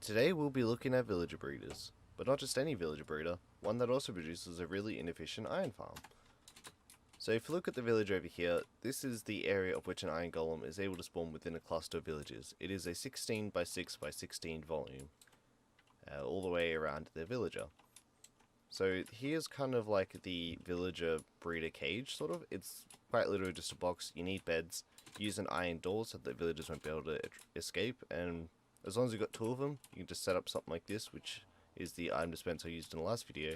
Today we'll be looking at villager breeders, but not just any villager breeder, one that also produces a really inefficient iron farm. So if you look at the village over here, this is the area of which an iron golem is able to spawn within a cluster of villages. It is a 16 by 6 by 16 volume, all the way around the villager. So here's kind of like the villager breeder cage, sort of. It's quite literally just a box. You need beds. Use an iron door so that villagers won't be able to escape, and as long as you've got two of them, you can just set up something like this, which is the item dispenser I used in the last video,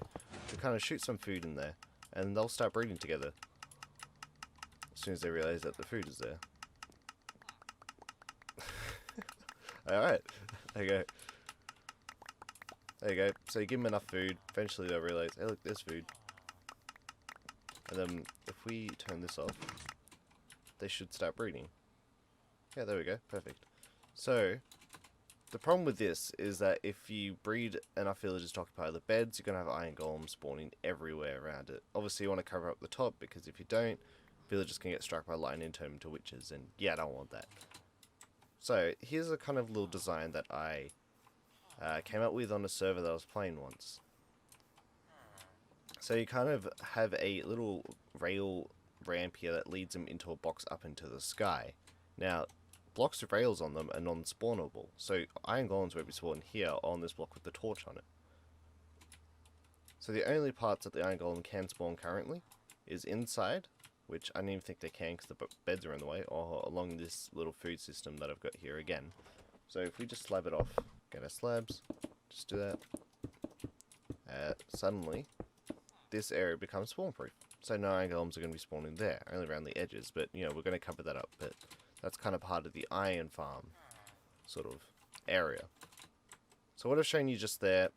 to kind of shoot some food in there, and they'll start breeding together as soon as they realize that the food is there. Alright, there you go. There you go. So you give them enough food, eventually they'll realize, hey look, there's food. And then if we turn this off, they should start breeding. Yeah, there we go, perfect. So, the problem with this is that if you breed enough villagers to occupy the beds, you're going to have iron golems spawning everywhere around it. Obviously you want to cover up the top, because if you don't, villagers can get struck by lightning and turn into witches, and yeah, I don't want that. So, here's a kind of little design that I came up with on a server that I was playing once. So you kind of have a little rail ramp here that leads them into a box up into the sky. Now, blocks with rails on them are non-spawnable, so iron golems won't be spawned here on this block with the torch on it. So the only parts that the iron golem can spawn currently is inside, which I don't even think they can because the beds are in the way, or along this little food system that I've got here again. So if we just slab it off, get our slabs, just do that, suddenly this area becomes spawn proof. So no iron golems are going to be spawning there, only around the edges, but you know, we're going to cover that up, but that's kind of part of the iron farm sort of area. So what I've shown you just there,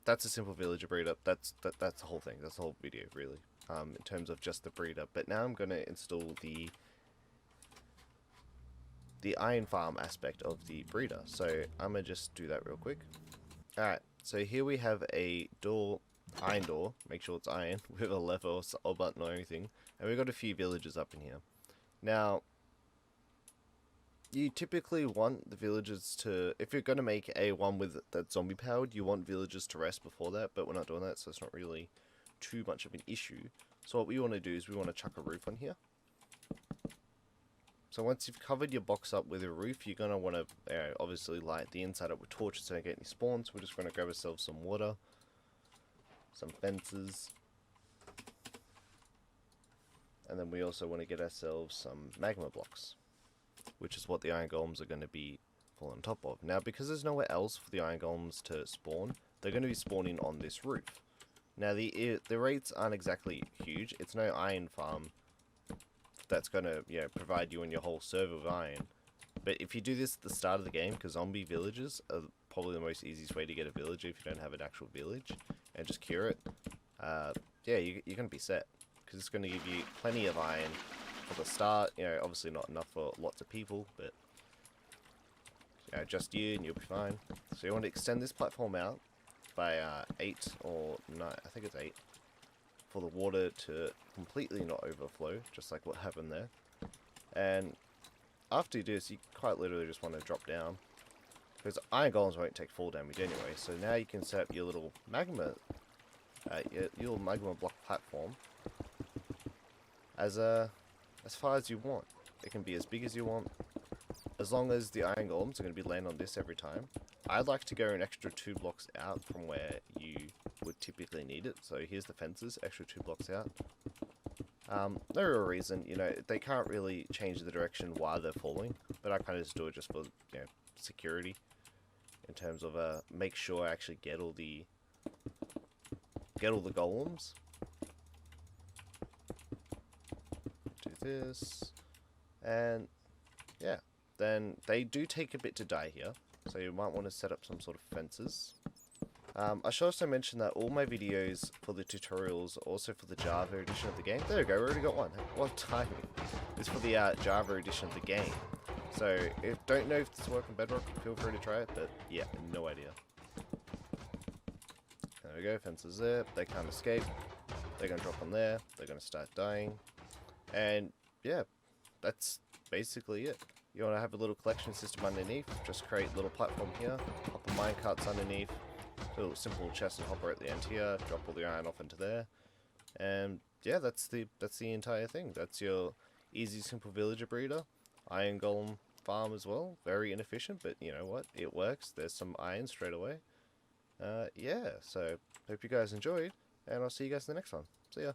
that's a simple villager breeder. That's the whole thing. That's the whole video, really, in terms of just the breeder. But now I'm going to install the iron farm aspect of the breeder. So I'm going to just do that real quick. Alright, so here we have a door, iron door, make sure it's iron, with a lever or button or anything. And we've got a few villagers up in here. Now, you typically want the villagers to, if you're going to make a one with that zombie powered, you want villagers to rest before that, but we're not doing that, so it's not really too much of an issue. So what we want to do is we want to chuck a roof on here. So once you've covered your box up with a roof, you're going to want to obviously light the inside up with torches so you don't get any spawns. We're just going to grab ourselves some water, some fences, and then we also want to get ourselves some magma blocks, which is what the iron golems are going to be falling on top of. Now, because there's nowhere else for the iron golems to spawn, they're going to be spawning on this roof. Now, the rates aren't exactly huge. It's no iron farm that's going to, you know, provide you and your whole server with iron. But if you do this at the start of the game, because zombie villages are probably the most easiest way to get a villager if you don't have an actual village, and just cure it, yeah, you're going to be set. Because it's going to give you plenty of iron for the start. You know, obviously not enough for lots of people, but you know, just you and you'll be fine. So you want to extend this platform out by 8 or 9, I think it's 8, for the water to completely not overflow, just like what happened there. And after you do this, you quite literally just want to drop down, because iron golems won't take fall damage anyway. So now you can set up your little magma, your little magma block platform as far as you want. It can be as big as you want, as long as the iron golems are going to be laying on this every time. I'd like to go an extra 2 blocks out from where you would typically need it. So here's the fences, extra 2 blocks out. No real reason, you know, they can't really change the direction while they're falling, but I kind of just do it just for, you know, security, in terms of make sure I actually get all the golems. Do this, and yeah, then they do take a bit to die here, so you might want to set up some sort of fences. I should also mention that all my videos for the tutorials, also for the Java edition of the game, there we go, we already got one, what timing, is for the Java edition of the game. So, don't know if this will work on Bedrock, feel free to try it, but yeah, no idea. There we go, fences there, they can't escape, they're going to drop on there, they're going to start dying, and yeah, that's basically it. You want to have a little collection system underneath, just create a little platform here, pop mine carts underneath, a little simple chest and hopper at the end here, drop all the iron off into there, and yeah, that's the entire thing. That's your easy, simple villager breeder, iron golem farm as well. Very inefficient, but you know what? It works. There's some iron straight away. Yeah, so hope you guys enjoyed, and I'll see you guys in the next one. See ya.